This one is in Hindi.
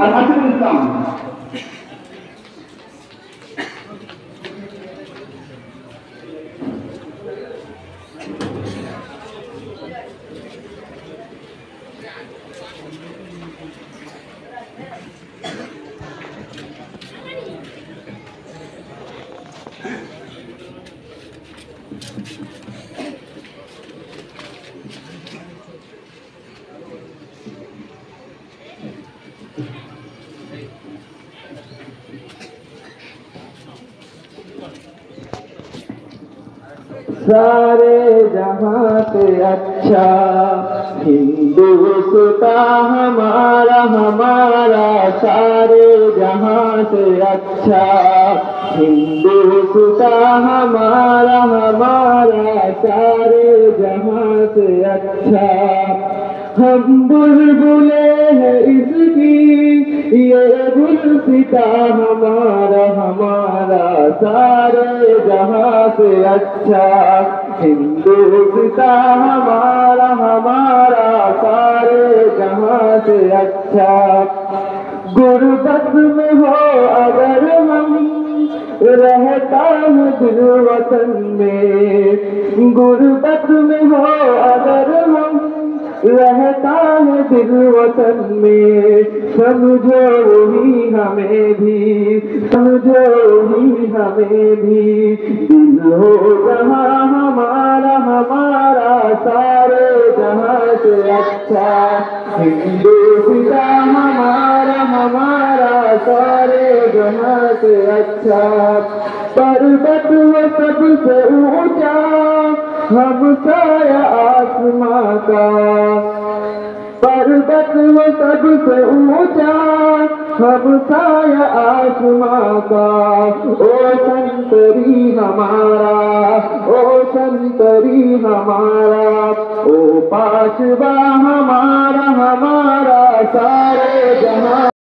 আর হাসিবুল ইসলাম। सारे जहां से अच्छा हिंदुस्तान हमारा हमारा, सारे जहां से अच्छा हिंदुस्तान हमारा हमारा, सारे जहां से अच्छा। हम बुलबुले हैं इसकी ये गुलसिता हमारा हमारा, सारे जहां से अच्छा हिंदुस्तान हमारा हमारा, सारे जहां से अच्छा। गुर्बत में हो अगर हम रहता हूँ दिल वतन में, गुर्बत में हो अगर हम रहता है दिल वतन में, समझो ही हमें भी, समझो ही हमें भी। दिल हो जहाँ हमारा हमारा, सारे जहाँ से अच्छा हिंदुस्तान हमारा हमारा, सारे जहाँ से अच्छा। पर्वत वो सबसे ऊंचा हम साया आसमां का, पर्वत वो सबसे ऊंचा हम साया आसमां का। ओ संतरी हमारा, ओ संतरी हमारा, ओ पाशवा हमारा हमारा, सारे जहां